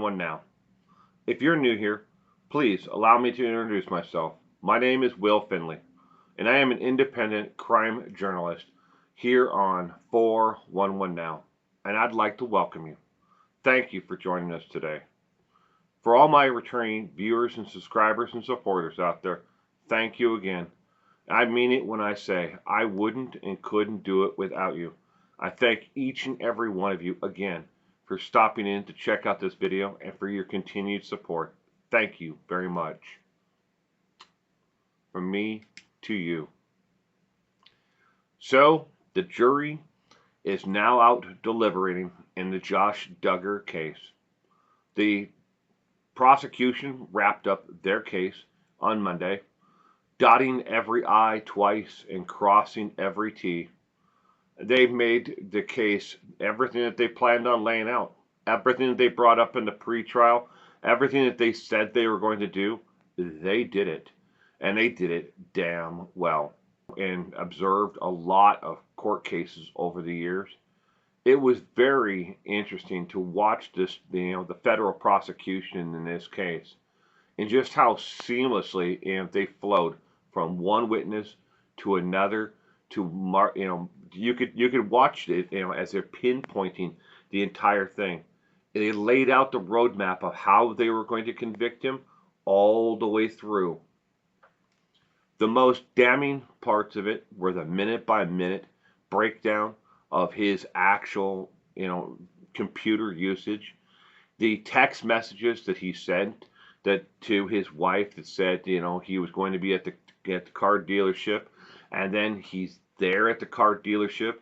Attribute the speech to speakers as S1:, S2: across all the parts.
S1: 411 now. If you're new here, please allow me to introduce myself. My name is Will Finley, and I am an independent crime journalist here on 411 now, and I'd like to welcome you. Thank you for joining us today. For all my returning viewers and subscribers and supporters out there, thank you again. I mean it when I say I wouldn't and couldn't do it without you. I thank each and every one of you again for stopping in to check out this video and for your continued support. Thank you very much. From me to you. So, the jury is now out deliberating in the Josh Duggar case. The prosecution wrapped up their case on Monday, dotting every I twice and crossing every T. They've made the case everything that they planned on laying out, everything that they brought up in the pretrial, everything that they said they were going to do, they did it. And they did it damn well. And observed a lot of court cases over the years. It was very interesting to watch this, the federal prosecution in this case, and just how seamlessly they flowed from one witness to another to you could watch it as they're pinpointing the entire thing. They laid out the roadmap of how they were going to convict him all the way through. The most damning parts of it were the minute by minute breakdown of his actual computer usage, the text messages that he sent that to his wife that said he was going to be at the car dealership, and then he's there at the car dealership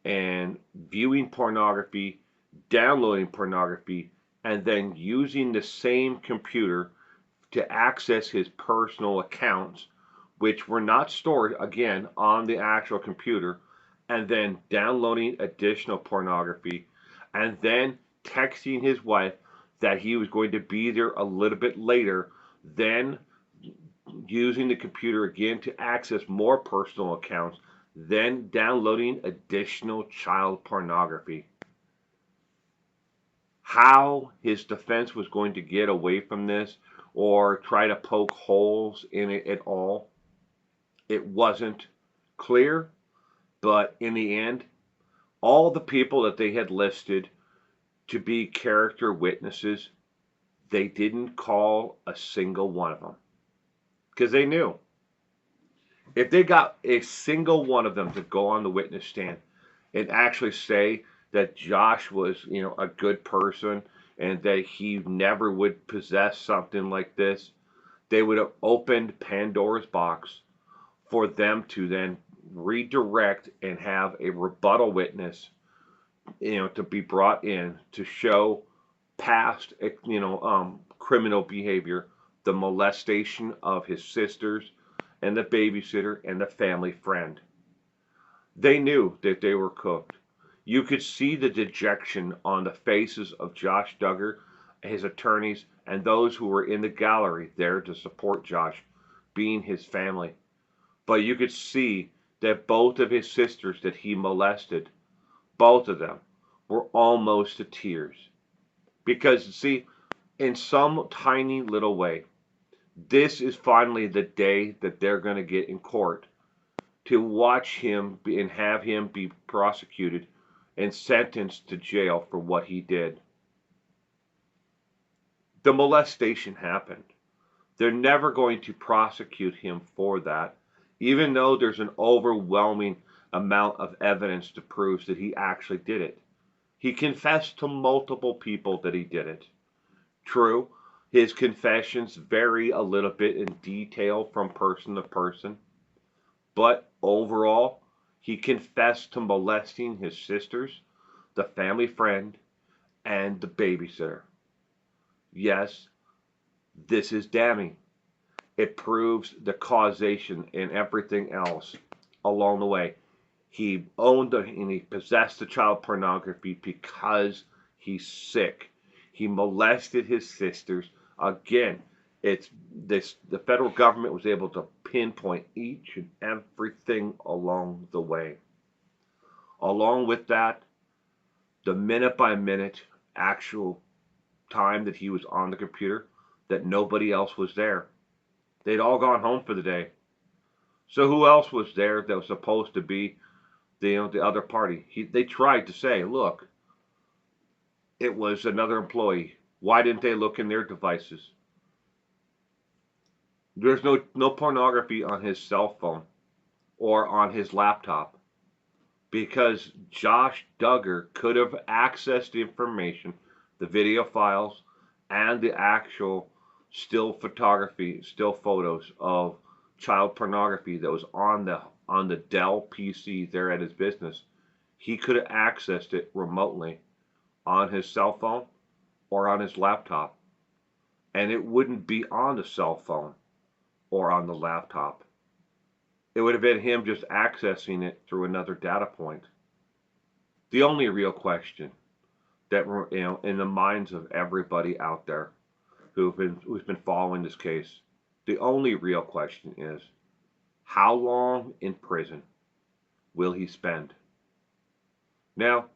S1: and viewing pornography, downloading pornography, and then using the same computer to access his personal accounts, which were not stored again on the actual computer, and then downloading additional pornography, and then texting his wife that he was going to be there a little bit later, then using the computer again to access more personal accounts, then downloading additional child pornography. How his defense was going to get away from this or try to poke holes in it at all, it wasn't clear. But in the end, all the people that they had listed to be character witnesses, they didn't call a single one of them. Because they knew if they got a single one of them to go on the witness stand and actually say that Josh was, a good person and that he never would possess something like this, they would have opened Pandora's box for them to then redirect and have a rebuttal witness, to be brought in to show past, criminal behavior, the molestation of his sisters and the babysitter and the family friend. They knew that they were cooked. You could see the dejection on the faces of Josh Duggar, his attorneys, and those who were in the gallery there to support Josh, being his family. But you could see that both of his sisters that he molested, both of them, were almost to tears. Because, see, in some tiny little way, this is finally the day that they're going to get in court to watch him and have him be prosecuted and sentenced to jail for what he did. The molestation happened. They're never going to prosecute him for that, even though there's an overwhelming amount of evidence to prove that he actually did it. He confessed to multiple people that he did it. True, his confessions vary a little bit in detail from person to person, but overall, he confessed to molesting his sisters, the family friend, and the babysitter. Yes, this is damning. It proves the causation and everything else along the way. He owned and he possessed the child pornography because he's sick. He molested his sisters. Again, the federal government was able to pinpoint each and everything along the way. Along with that, the minute by minute actual time that he was on the computer that nobody else was there. They'd all gone home for the day. So who else was there that was supposed to be the other party? They tried to say, look, it was another employee. Why didn't they look in their devices? There's no pornography on his cell phone or on his laptop because Josh Duggar could have accessed the information, the video files, and the actual still photography, still photos of child pornography that was on the Dell PC there at his business. He could have accessed it remotely on his cell phone or on his laptop, and it wouldn't be on the cell phone or on the laptop. It would have been him just accessing it through another data point. The only real question that in the minds of everybody out there who's been following this case, the only real question is, how long in prison will he spend? Now,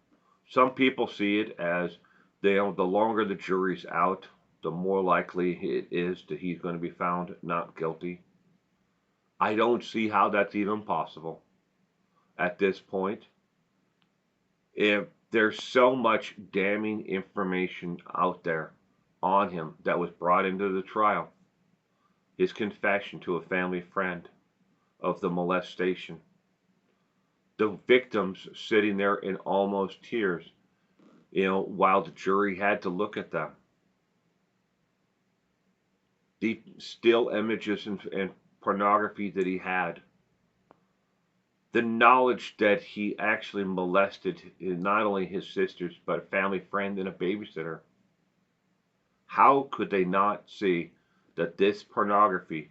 S1: some people see it as the longer the jury's out, the more likely it is that he's going to be found not guilty. I don't see how that's even possible at this point. If there's so much damning information out there on him that was brought into the trial, his confession to a family friend of the molestation, the victims sitting there in almost tears, while the jury had to look at them, the still images and pornography that he had, the knowledge that he actually molested not only his sisters but a family friend and a babysitter. How could they not see that this pornography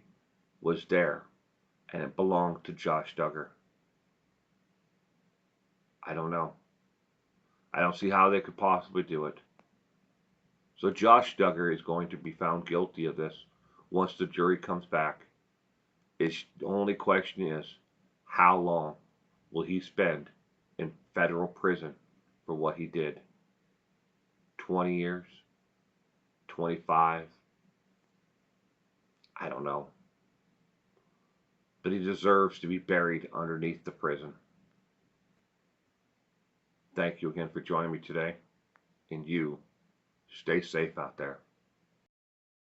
S1: was there and it belonged to Josh Duggar? I don't know. I don't see how they could possibly do it. So Josh Duggar is going to be found guilty of this once the jury comes back. The only question is, how long will he spend in federal prison for what he did? 20 years? 25? I don't know. But he deserves to be buried underneath the prison. Thank you again for joining me today. And you, stay safe out there.